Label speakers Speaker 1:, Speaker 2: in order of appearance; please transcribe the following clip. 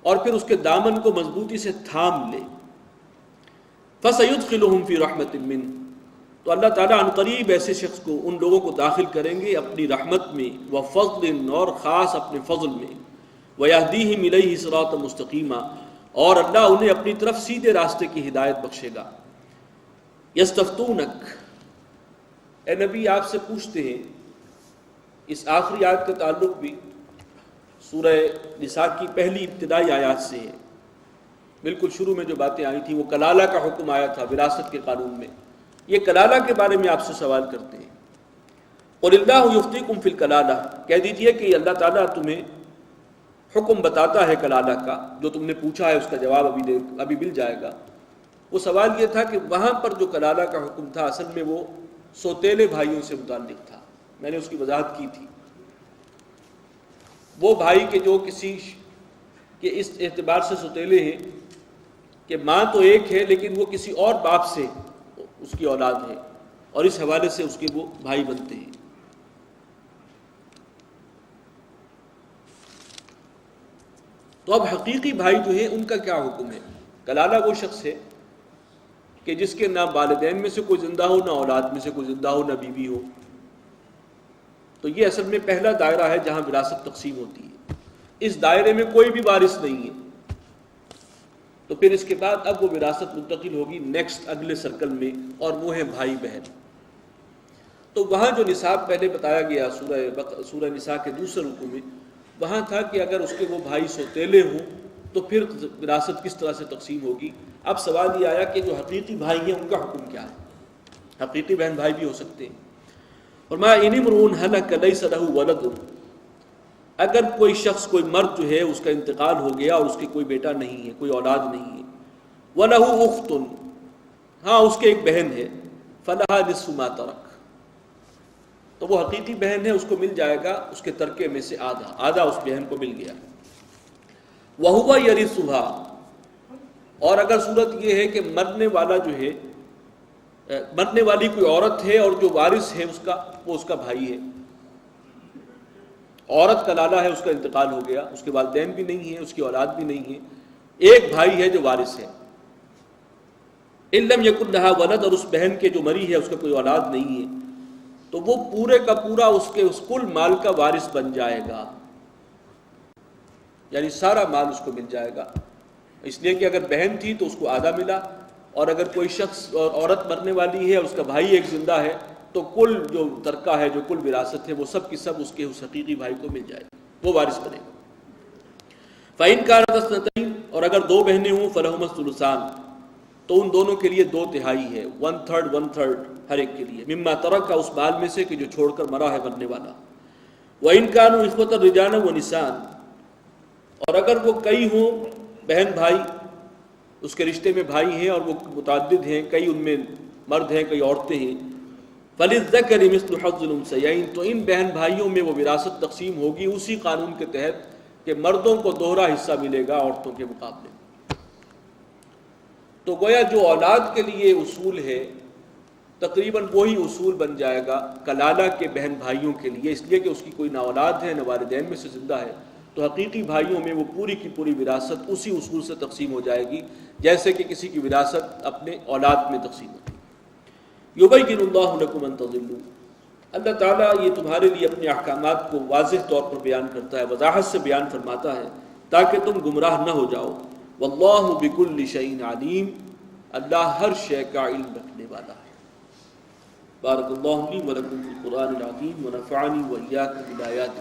Speaker 1: اور پھر اس کے دامن کو مضبوطی سے تھام لے۔ فَسَيُدْخِلُهُمْ فِي رَحْمَةٍ مِّنْهُ، تو اللہ تعالیٰ عن قریب ایسے شخص کو، ان لوگوں کو داخل کریں گے اپنی رحمت میں، وَفَضْلٍ، اور خاص اپنے فضل میں، وَيَهْدِيهِمْ إِلَيْهِ صِرَاطًا مُسْتَقِيمًا، اور اللہ انہیں اپنی طرف سیدھے راستے کی ہدایت بخشے گا۔ يَسْتَفْتُونَكَ، اے نبی آپ سے پوچھتے ہیں۔ اس آخری آیت کا تعلق بھی سورہ نساء کی پہلی ابتدائی آیات سے ہے۔ بالکل شروع میں جو باتیں آئی تھیں، وہ کلالہ کا حکم آیا تھا وراثت کے قانون میں، یہ کلالہ کے بارے میں آپ سے سوال کرتے ہیں۔ قُلِ اللَّهُ يُفْتِيكُمْ فِي الْكَلَالَةِ، کہہ دیجئے کہ اللہ تعالیٰ تمہیں حکم بتاتا ہے کلالہ کا، جو تم نے پوچھا ہے اس کا جواب ابھی مل جائے گا۔ وہ سوال یہ تھا کہ وہاں پر جو کلالہ کا حکم تھا اصل میں وہ سوتیلے بھائیوں سے متعلق تھا، میں نے اس کی وضاحت کی تھی۔ وہ بھائی کے جو کسی کے اس اعتبار سے سوتیلے ہیں کہ ماں تو ایک ہے لیکن وہ کسی اور باپ سے اس کی اولاد ہے، اور اس حوالے سے اس کے وہ بھائی بنتے ہیں۔ تو اب حقیقی بھائی جو ہیں ان کا کیا حکم ہے؟ کلالہ وہ شخص ہے کہ جس کے نہ والدین میں سے کوئی زندہ ہو، نہ اولاد میں سے کوئی زندہ ہو، نہ بیوی ہو۔ تو یہ اصل میں پہلا دائرہ ہے جہاں وراثت تقسیم ہوتی ہے۔ اس دائرے میں کوئی بھی وارث نہیں ہے، تو پھر اس کے بعد اب وہ وراثت منتقل ہوگی نیکسٹ اگلے سرکل میں، اور وہ ہے بھائی بہن۔ تو وہاں جو نصاب پہلے بتایا گیا سورہ نساء کے دوسرے رکوع میں، وہاں تھا کہ اگر اس کے وہ بھائی سوتیلے ہوں تو پھر وراثت کس طرح سے تقسیم ہوگی۔ اب سوال یہ آیا کہ جو حقیقی بھائی ہیں ان کا حکم کیا ہے؟ حقیقی بہن بھائی بھی ہو سکتے ہیں۔ فرمایا اِنِ امْرُؤٌ هَلَكَ لَيْسَ لَهُ وَلَدٌ، اگر کوئی شخص، کوئی مرد جو ہے اس کا انتقال ہو گیا اور اس کے کوئی بیٹا نہیں ہے، کوئی اولاد نہیں ہے، وَلَهُ أُخْتٌ، ہاں اس کے ایک بہن ہے، فَلَهَا نِصْفُ مَا تَرَكَ، تو وہ حقیقی بہن ہے، اس کو مل جائے گا اس کے ترکے میں سے آدھا اس بہن کو مل گیا۔ وَهُوَ يَرِثُهَا، اور اگر صورت یہ ہے کہ مرنے والا جو ہے، مرنے والی کوئی عورت ہے اور جو وارث ہے وہ اس کا بھائی ہے، عورت کا لالا ہے، اس کا انتقال ہو گیا، اس کے والدین بھی نہیں ہیں، اس کی اولاد بھی نہیں ہے، ایک بھائی ہے جو وارث ہے۔ إِن لَمْ يَكُنْ لَهَا وَلَدٌ، اور اس بہن کے جو مری ہے اس کا کوئی اولاد نہیں ہے، تو وہ پورے کا پورا اس کے اس کل مال کا وارث بن جائے گا، یعنی سارا مال اس کو مل جائے گا۔ اس لیے کہ اگر بہن تھی تو اس کو آدھا ملا، اور اگر کوئی شخص اور عورت مرنے والی ہے، اس کا بھائی ایک زندہ ہے، تو کل جو ترکہ ہے، جو کل وراثت ہے، وہ سب کی سب اس کے اس حقیقی بھائی کو مل جائے گا، وہ وارث بنے گا۔ فَإِنْ كَانَتْ اثْنَتَيْنِ، اور اگر دو بہنیں ہوں، فَلَهُمَا الثُّلُثَانِ، تو ان دونوں کے لیے 2/3 ہے، 1/3 ہر ایک کے لیے، مما ترک، اس مال میں سے کہ جو چھوڑ کر مرا ہے مرنے والا۔ وَإِنْ كَانُوا إِخْوَةً رِجَالًا وَنِسَاءً، اور اگر وہ کئی ہوں بہن بھائی، اس کے رشتے میں بھائی ہیں اور وہ متعدد ہیں، کئی ان میں مرد ہیں کئی عورتیں ہیں، فَلِلذَّكَرِ مِثْلُ حَظِّ الْأُنثَيَيْنِ، تو ان بہن بھائیوں میں وہ وراثت تقسیم ہوگی اسی قانون کے تحت کہ مردوں کو دوہرا حصہ ملے گا عورتوں کے مقابلے۔ تو گویا جو اولاد کے لیے اصول ہے تقریباً وہی اصول بن جائے گا کلالہ کے بہن بھائیوں کے لیے، اس لیے کہ اس کی کوئی نہ اولاد ہے نہ والدین میں سے زندہ ہے، تو حقیقی بھائیوں میں وہ پوری کی پوری وراثت اسی اصول سے تقسیم ہو جائے گی جیسے کہ کسی کی وراثت اپنے اولاد میں تقسیم ہوتی ہے۔ یبین اللہ لکم ان تضلوا، اللہ تعالیٰ یہ تمہارے لیے اپنے احکامات کو واضح طور پر بیان کرتا ہے، وضاحت سے بیان فرماتا ہے تاکہ تم گمراہ نہ ہو جاؤ۔ واللہ بکل شیء علیم، اللہ ہر شے کا علم رکھنے والا ہے۔ بارک اللہ لی ولکم فی القرآن العظیم ونفعنی وإیاکم بالآیات